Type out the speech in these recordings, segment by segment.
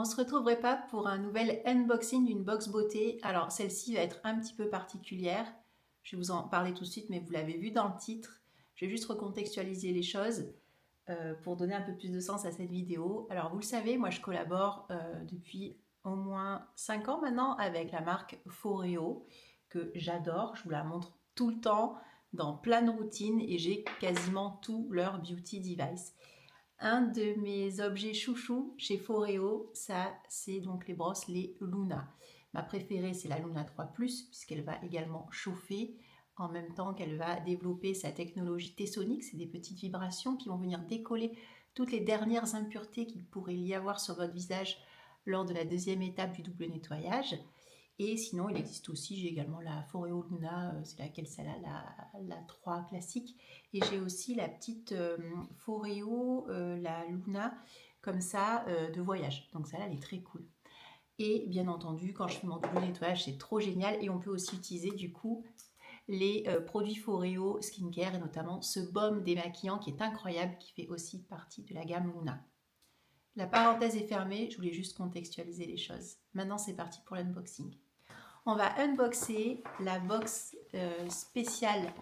On se retrouverait pas pour un nouvel unboxing d'une box beauté. Alors celle-ci va être un petit peu particulière. Je vais vous en parler tout de suite, mais vous l'avez vu dans le titre. Je vais juste recontextualiser les choses pour donner un peu plus de sens à cette vidéo. Alors vous le savez, moi je collabore depuis au moins 5 ans maintenant avec la marque Foreo que j'adore. Je vous la montre tout le temps dans plein de routines et j'ai quasiment tous leurs beauty devices. Un de mes objets chouchou chez Foreo, ça c'est donc les brosses, les Luna. Ma préférée c'est la Luna 3 Plus puisqu'elle va également chauffer en même temps qu'elle va développer sa technologie T-Sonic. C'est des petites vibrations qui vont venir décoller toutes les dernières impuretés qu'il pourrait y avoir sur votre visage lors de la deuxième étape du double nettoyage. Et sinon, il existe aussi, j'ai également la Foreo Luna, c'est laquelle celle-là, la 3 classique. Et j'ai aussi la petite Foreo, la Luna, comme ça, de voyage. Donc celle-là, elle est très cool. Et bien entendu, quand je fais mon double nettoyage, c'est trop génial. Et on peut aussi utiliser du coup les produits Foreo Skincare, et notamment ce baume démaquillant qui est incroyable, qui fait aussi partie de la gamme Luna. La parenthèse est fermée, je voulais juste contextualiser les choses. Maintenant, c'est parti pour l'unboxing. On va unboxer la box spéciale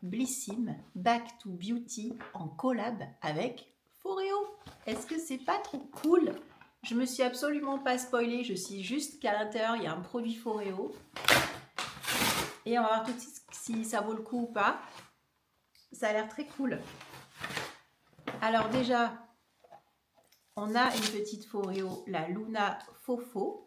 Blissim Back to Beauty en collab avec Foreo. Est-ce que c'est pas trop cool? Je me suis absolument pas spoilée, je suis juste qu'à l'intérieur il y a un produit Foreo. Et on va voir tout de suite si ça vaut le coup ou pas. Ça a l'air très cool. Alors déjà, on a une petite Foreo, la Luna Fofo,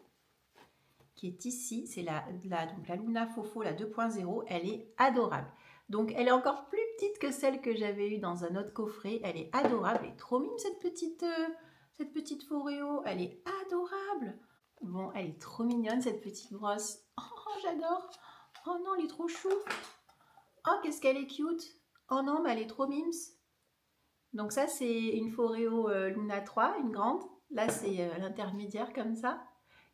qui est ici, c'est donc la Luna Fofo, la 2.0, elle est adorable. Donc elle est encore plus petite que celle que j'avais eue dans un autre coffret, elle est adorable, elle est trop mime cette petite Foreo, elle est adorable. Bon, elle est trop mignonne cette petite brosse, oh j'adore, oh non elle est trop chou, oh qu'est-ce qu'elle est cute, oh non mais elle est trop mimes. Donc ça c'est une Foreo Luna 3, une grande, là c'est l'intermédiaire comme ça.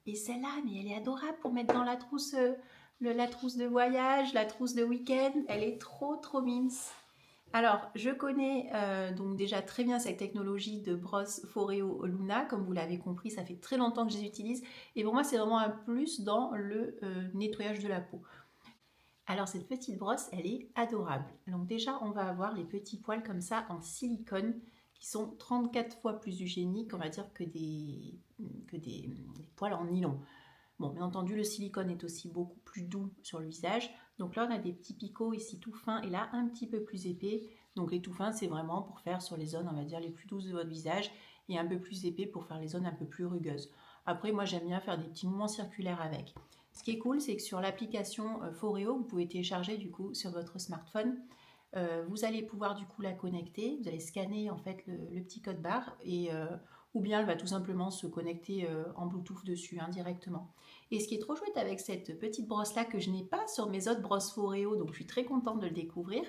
Et celle-là, mais elle est adorable pour mettre dans la trousse, la trousse de voyage, la trousse de week-end. Elle est trop mimes. Alors, je connais donc déjà très bien cette technologie de brosse Foreo Luna. Comme vous l'avez compris, ça fait très longtemps que je les utilise. Et pour moi, c'est vraiment un plus dans le nettoyage de la peau. Alors, cette petite brosse, elle est adorable. Donc déjà, on va avoir les petits poils comme ça en silicone qui sont 34 fois plus hygiéniques, on va dire, que des poils en nylon. Bon, bien entendu, le silicone est aussi beaucoup plus doux sur le visage. Donc là, on a des petits picots ici tout fins et là, un petit peu plus épais. Donc les tout fins, c'est vraiment pour faire sur les zones, on va dire, les plus douces de votre visage et un peu plus épais pour faire les zones un peu plus rugueuses. Après, moi, j'aime bien faire des petits mouvements circulaires avec. Ce qui est cool, c'est que sur l'application Foreo, vous pouvez télécharger du coup sur votre smartphone. Vous allez pouvoir du coup la connecter, vous allez scanner en fait le petit code barre et ou bien elle va tout simplement se connecter en Bluetooth dessus directement. Et ce qui est trop chouette avec cette petite brosse là que je n'ai pas sur mes autres brosses Foreo, donc je suis très contente de le découvrir,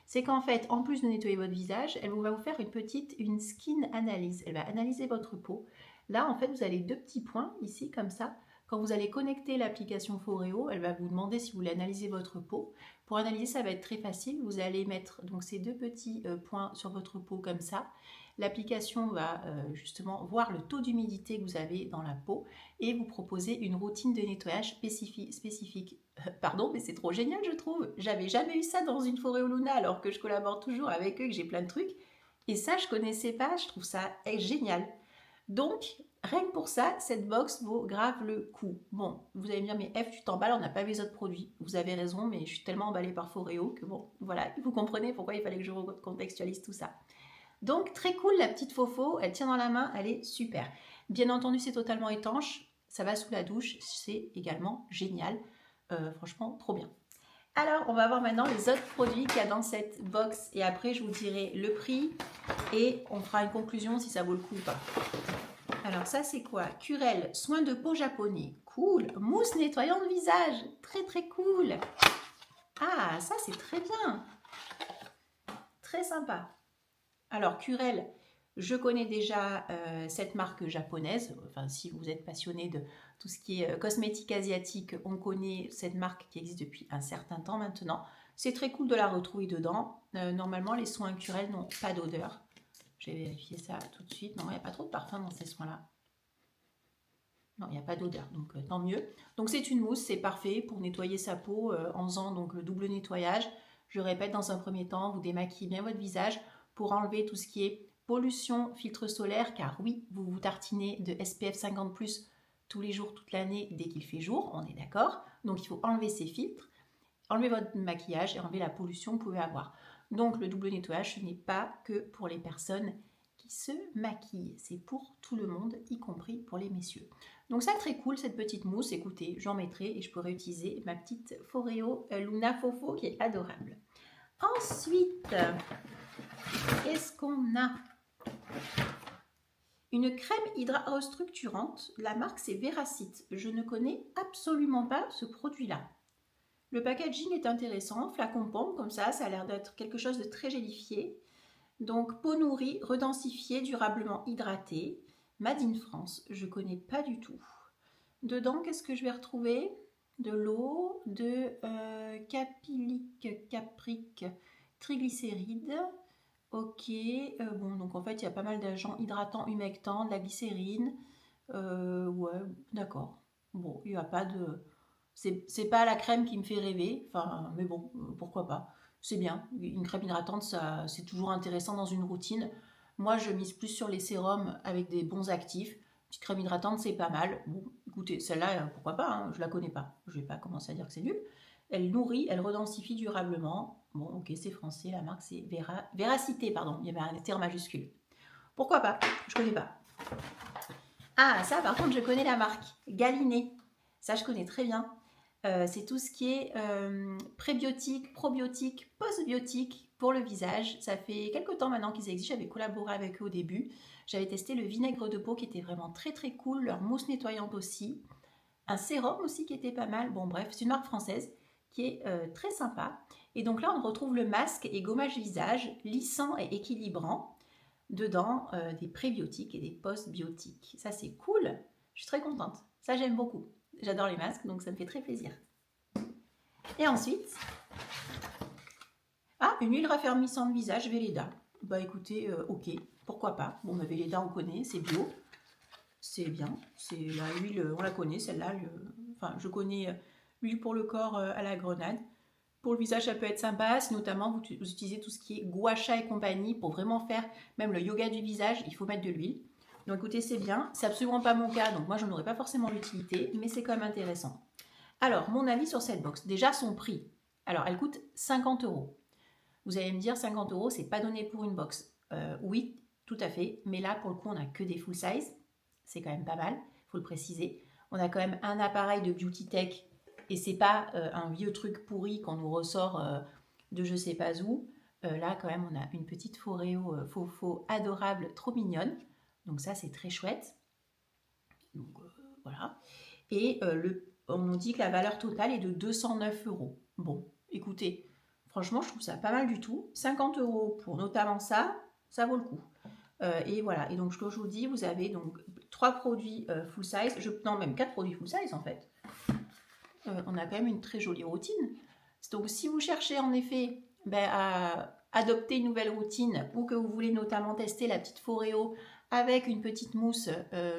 c'est qu'en fait en plus de nettoyer votre visage, elle va vous faire une skin analyse. Elle va analyser votre peau. Là en fait vous avez deux petits points ici comme ça. Quand vous allez connecter l'application Foreo, elle va vous demander si vous voulez analyser votre peau. Pour analyser, ça va être très facile. Vous allez mettre donc ces deux petits points sur votre peau comme ça. L'application va justement voir le taux d'humidité que vous avez dans la peau et vous proposer une routine de nettoyage spécifique. Pardon, mais c'est trop génial, je trouve. J'avais jamais eu ça dans une Foreo Luna alors que je collabore toujours avec eux, que j'ai plein de trucs. Et ça, je connaissais pas. Je trouve ça génial. Donc, rien que pour ça, cette box vaut grave le coup. Bon, vous allez me dire, mais F, tu t'emballes, on n'a pas vu les autres produits. Vous avez raison, mais je suis tellement emballée par Foreo que bon, voilà, vous comprenez pourquoi il fallait que je recontextualise tout ça. Donc, très cool, la petite Fofo, elle tient dans la main, elle est super. Bien entendu, c'est totalement étanche, ça va sous la douche, c'est également génial. Franchement, trop bien. Alors, on va voir maintenant les autres produits qu'il y a dans cette box et après, je vous dirai le prix et on fera une conclusion si ça vaut le coup ou pas. Alors ça c'est quoi? Curel, soin de peau japonais, cool. Mousse nettoyant de visage, très cool. Ah ça c'est très bien, très sympa. Alors Curel, je connais déjà cette marque japonaise. Enfin si vous êtes passionné de tout ce qui est cosmétique asiatique, on connaît cette marque qui existe depuis un certain temps maintenant. C'est très cool de la retrouver dedans. Normalement les soins Curel n'ont pas d'odeur. Je vais vérifier ça tout de suite. Non, il n'y a pas trop de parfum dans ces soins-là. Non, il n'y a pas d'odeur, donc tant mieux. Donc c'est une mousse, c'est parfait pour nettoyer sa peau en faisant donc le double nettoyage. Je répète, dans un premier temps, vous démaquillez bien votre visage pour enlever tout ce qui est pollution, filtre solaire, car oui, vous vous tartinez de SPF 50+, tous les jours, toute l'année, dès qu'il fait jour, on est d'accord. Donc il faut enlever ces filtres, enlever votre maquillage et enlever la pollution que vous pouvez avoir. Donc le double nettoyage, ce n'est pas que pour les personnes qui se maquillent, c'est pour tout le monde, y compris pour les messieurs. Donc ça, très cool, cette petite mousse. Écoutez, j'en mettrai et je pourrai utiliser ma petite Foreo Luna Fofo qui est adorable. Ensuite, qu'est-ce qu'on a? Une crème hydra restructurante. La marque, c'est Veracite. Je ne connais absolument pas ce produit-là. Le packaging est intéressant. Flacon pompe, comme ça a l'air d'être quelque chose de très gélifié. Donc, peau nourrie, redensifiée, durablement hydratée. Made in France. Je ne connais pas du tout. Dedans, qu'est-ce que je vais retrouver? De l'eau, de capylique, caprique, triglycérides. Ok, bon, donc en fait, il y a pas mal d'agents hydratants, humectants, de la glycérine. Ouais, d'accord. Bon, il n'y a pas de... C'est pas la crème qui me fait rêver, enfin, mais bon, pourquoi pas. C'est bien, une crème hydratante, ça, c'est toujours intéressant dans une routine. Moi, je mise plus sur les sérums avec des bons actifs. Petite crème hydratante, c'est pas mal. Bon, écoutez, celle-là, pourquoi pas, hein, je la connais pas. Je vais pas commencer à dire que c'est nul. Elle nourrit, elle redensifie durablement. Bon, ok, c'est français, la marque c'est Véracité, pardon, il y avait un terme majuscule. Pourquoi pas? Je connais pas. Ah, ça par contre, je connais la marque. Galiné. Ça, je connais très bien. C'est tout ce qui est prébiotique, probiotique, postbiotique pour le visage. Ça fait quelques temps maintenant qu'ils existent. J'avais collaboré avec eux au début. J'avais testé le vinaigre de peau qui était vraiment très très cool. Leur mousse nettoyante aussi. Un sérum aussi qui était pas mal. Bon bref, c'est une marque française qui est très sympa. Et donc là, on retrouve le masque et gommage visage, lissant et équilibrant. Dedans, des prébiotiques et des postbiotiques. Ça, c'est cool. Je suis très contente. Ça, j'aime beaucoup. J'adore les masques, donc ça me fait très plaisir. Et ensuite, une huile raffermissante visage Velleda. Bah écoutez, ok, pourquoi pas. Bon, Velleda, on connaît, c'est bio. C'est bien. C'est la huile, on la connaît, celle-là. Enfin, je connais l'huile pour le corps à la grenade. Pour le visage, ça peut être sympa. Si notamment vous utilisez tout ce qui est gua sha et compagnie pour vraiment faire même le yoga du visage, il faut mettre de l'huile. Donc écoutez, c'est bien. C'est absolument pas mon cas, donc moi, j'en aurais pas forcément l'utilité, mais c'est quand même intéressant. Alors, mon avis sur cette box. Déjà, son prix. Alors, elle coûte 50 €. Vous allez me dire, 50 €, c'est pas donné pour une box. Oui, tout à fait. Mais là, pour le coup, on n'a que des full size. C'est quand même pas mal, il faut le préciser. On a quand même un appareil de Beauty Tech et c'est pas un vieux truc pourri qu'on nous ressort de je sais pas où. Là, quand même, on a une petite Foreo Fofo adorable, trop mignonne. Donc ça, c'est très chouette. Donc voilà. Et on nous dit que la valeur totale est de 209 €. Bon, écoutez, franchement, je trouve ça pas mal du tout. 50 € pour notamment ça, ça vaut le coup. Et voilà, et donc ce que je vous dis, vous avez donc 3 produits full size, non même 4 produits full size en fait. On a quand même une très jolie routine. Donc si vous cherchez en effet à adopter une nouvelle routine ou que vous voulez notamment tester la petite Foreo avec une petite mousse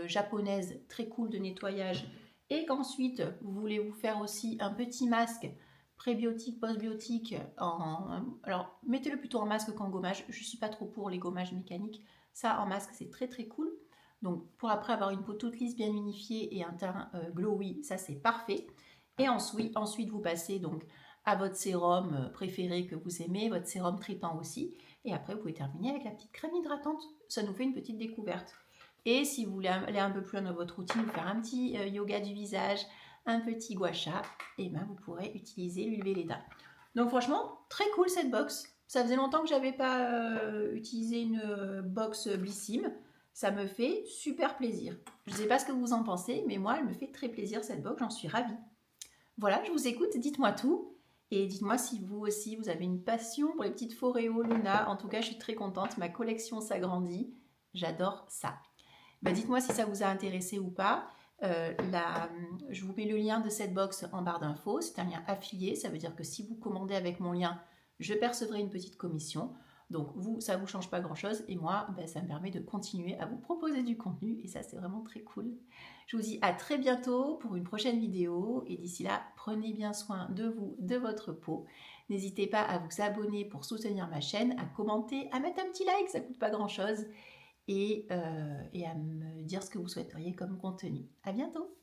japonaise très cool de nettoyage et qu'ensuite vous voulez vous faire aussi un petit masque prébiotique, postbiotique, alors mettez-le plutôt en masque qu'en gommage, je ne suis pas trop pour les gommages mécaniques, ça en masque c'est très très cool. Donc pour après avoir une peau toute lisse, bien unifiée et un teint glowy, ça c'est parfait. Et ensuite vous passez donc à votre sérum préféré que vous aimez, votre sérum traitant aussi. Et après vous pouvez terminer avec la petite crème hydratante. Ça nous fait une petite découverte. Et si vous voulez aller un peu plus loin dans votre routine, vous faire un petit yoga du visage, un petit gua sha, et ben vous pourrez utiliser l'huile Velleda. Donc franchement, très cool cette box. Ça faisait longtemps que j'avais pas utilisé une box Blissim. Ça me fait super plaisir. Je ne sais pas ce que vous en pensez, mais moi, elle me fait très plaisir cette box, j'en suis ravie. Voilà, je vous écoute, dites-moi tout. Et dites-moi si vous aussi, vous avez une passion pour les petites Foreo Luna. En tout cas, je suis très contente, ma collection s'agrandit. J'adore ça. Dites-moi si ça vous a intéressé ou pas. Je vous mets le lien de cette box en barre d'infos. C'est un lien affilié, ça veut dire que si vous commandez avec mon lien, je percevrai une petite commission. Donc vous, ça ne vous change pas grand-chose et moi, ben, ça me permet de continuer à vous proposer du contenu et ça, c'est vraiment très cool. Je vous dis à très bientôt pour une prochaine vidéo et d'ici là, prenez bien soin de vous, de votre peau. N'hésitez pas à vous abonner pour soutenir ma chaîne, à commenter, à mettre un petit like, ça ne coûte pas grand-chose et à me dire ce que vous souhaiteriez comme contenu. À bientôt!